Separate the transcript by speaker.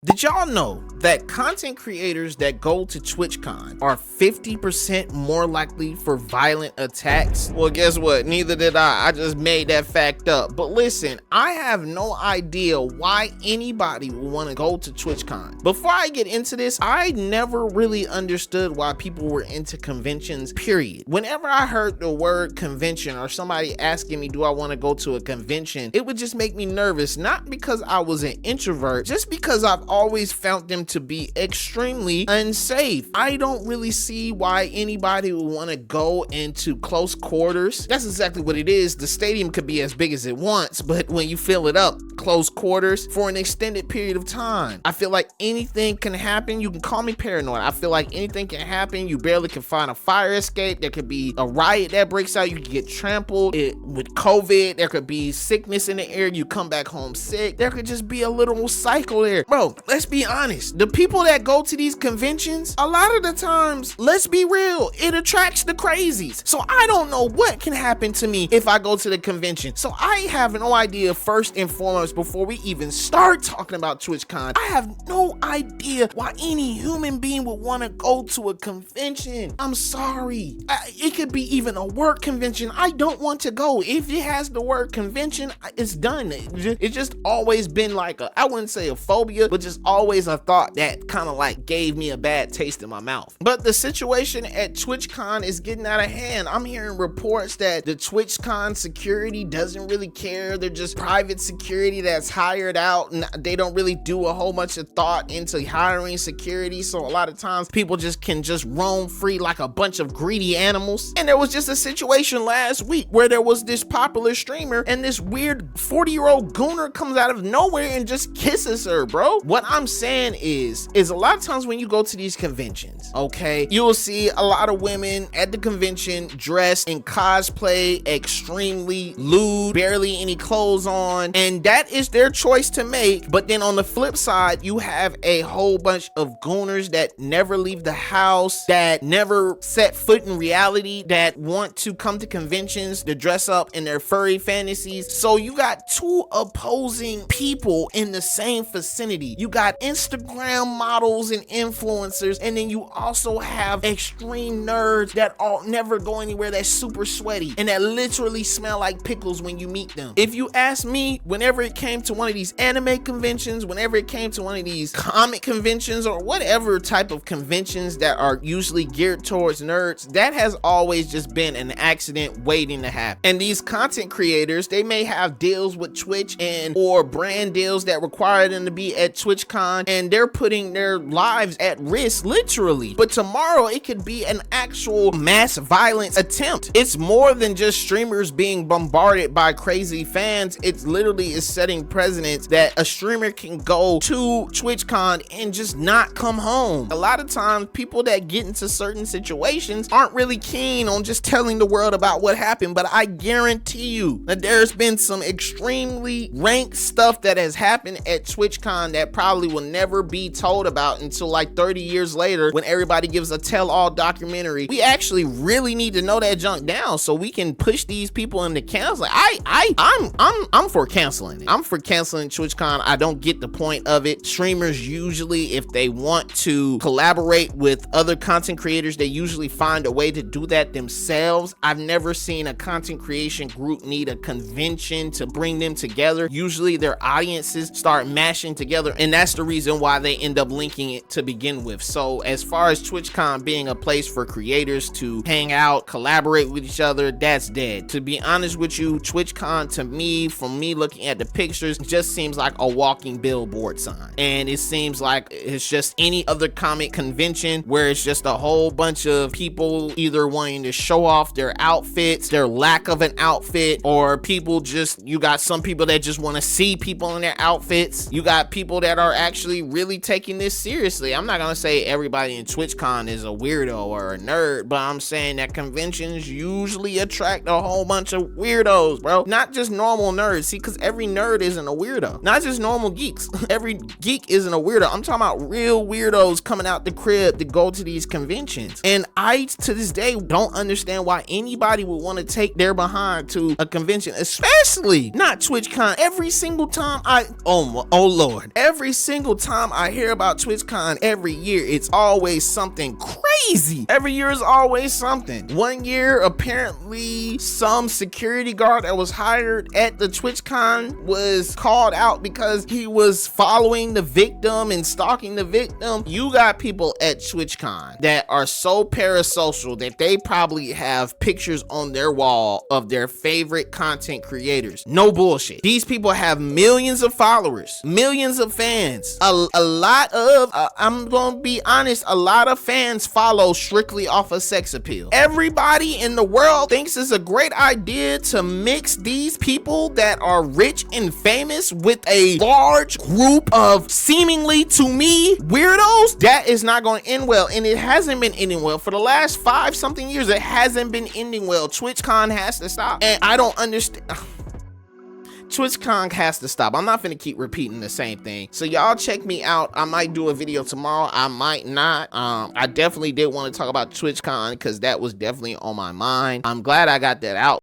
Speaker 1: Did y'all know that content creators that go to TwitchCon are 50% more likely for violent attacks? Well, guess what? Neither did I. I just made that fact up. But listen, I have no idea why anybody would want to go to TwitchCon. Before I get into this, I never really understood why people were into conventions, period. Whenever I heard the word convention or somebody asking me, do I want to go to a convention, it would just make me nervous. Not because I was an introvert, just because I've always found them to be extremely unsafe. I don't really see why anybody would want to go into close quarters. That's exactly what it is. The stadium could be as big as it wants, but when you fill it up, close quarters for an extended period of time, I feel like anything can happen. You can call me paranoid. I feel like anything can happen. You barely can find a fire escape. There could be a riot that breaks out. You could get trampled. With COVID, there could be sickness in the air. You come back home sick. There could just be a literal cycle there. Bro, let's be honest. The people that go to these conventions, a lot of the times, let's be real, it attracts the crazies. So I don't know what can happen to me if I go to the convention. So I have no idea, first and foremost, before we even start talking about TwitchCon, I have no idea why any human being would want to go to a convention. I'm sorry. It could be even a work convention. I don't want to go. If it has the word convention, it's done. It's just always been like I wouldn't say a phobia, but just always a thought that kind of like gave me a bad taste in my mouth. But the situation at TwitchCon is getting out of hand. I'm hearing reports that the TwitchCon security doesn't really care. They're just private security that's hired out, and they don't really do a whole bunch of thought into hiring security. So a lot of times people can just roam free like a bunch of greedy animals. And there was just a situation last week where there was this popular streamer and this weird 40-year-old gooner comes out of nowhere and just kisses her, bro. What I'm saying is a lot of times when you go to these conventions, okay, you will see a lot of women at the convention dressed in cosplay, extremely lewd, barely any clothes on, and that is their choice to make. But then on the flip side, you have a whole bunch of gooners that never leave the house, that never set foot in reality, that want to come to conventions to dress up in their furry fantasies. So you got two opposing people in the same vicinity. You got Instagram models and influencers, and then you also have extreme nerds that all never go anywhere, that's super sweaty and that literally smell like pickles when you meet them. If you ask me, whenever it came to one of these anime conventions, whenever it came to one of these comic conventions or whatever type of conventions that are usually geared towards nerds, that has always just been an accident waiting to happen. And these content creators, they may have deals with Twitch or brand deals that require them to be at TwitchCon, and they're putting their lives at risk, literally. But tomorrow it could be an actual mass violence attempt. It's more than just streamers being bombarded by crazy fans. It's literally is setting precedents that a streamer can go to TwitchCon and just not come home. A lot of times people that get into certain situations aren't really keen on just telling the world about what happened, but I guarantee you that there's been some extremely rank stuff that has happened at TwitchCon that probably will never be told about until like 30 years later when everybody gives a tell-all documentary. We actually really need to know that junk down so we can push these people into canceling. I'm for canceling it. I'm for canceling TwitchCon. I don't get the point of it. Streamers usually, if they want to collaborate with other content creators, they usually find a way to do that themselves. I've never seen a content creation group need a convention to bring them together. Usually their audiences start mashing together, and that's the reason why they end up linking it to begin with. So as far as TwitchCon being a place for creators to hang out, collaborate with each other, that's dead. To be honest with you, TwitchCon to me, from me looking at the pictures, just seems like a walking billboard sign. And it seems like it's just any other comic convention where it's just a whole bunch of people either wanting to show off their outfits, their lack of an outfit, or people just, you got some people that just want to see people in their outfits. You got people that are actually really taking this seriously. I'm not gonna say everybody in TwitchCon is a weirdo or a nerd, but I'm saying that conventions usually attract a whole bunch of weirdos, bro. Not just normal nerds. See, because every nerd isn't a weirdo. Not just normal geeks. Every geek isn't a weirdo. I'm talking about real weirdos coming out the crib to go to these conventions. And I, to this day, don't understand why anybody would want to take their behind to a convention, especially not TwitchCon. Every single time oh Lord, every every single time I hear about TwitchCon every year, it's always something crazy. Every year is always something. One year, apparently, some security guard that was hired at the TwitchCon was called out because he was following the victim and stalking the victim. You got people at TwitchCon that are so parasocial that they probably have pictures on their wall of their favorite content creators. No bullshit. These people have millions of followers, millions of fans. A lot of, I'm gonna be honest, a lot of fans follow strictly off of sex appeal. Everybody in the world thinks it's a great idea to mix these people that are rich and famous with a large group of seemingly, to me, weirdos. That is not going to end well, and it hasn't been ending well for the last 5 something years. It hasn't been ending well. TwitchCon has to stop, and I don't understand. TwitchCon has to stop. I'm not gonna keep repeating the same thing. So y'all check me out. I might do a video tomorrow. I might not. I definitely did want to talk about TwitchCon because that was definitely on my mind. I'm glad I got that out.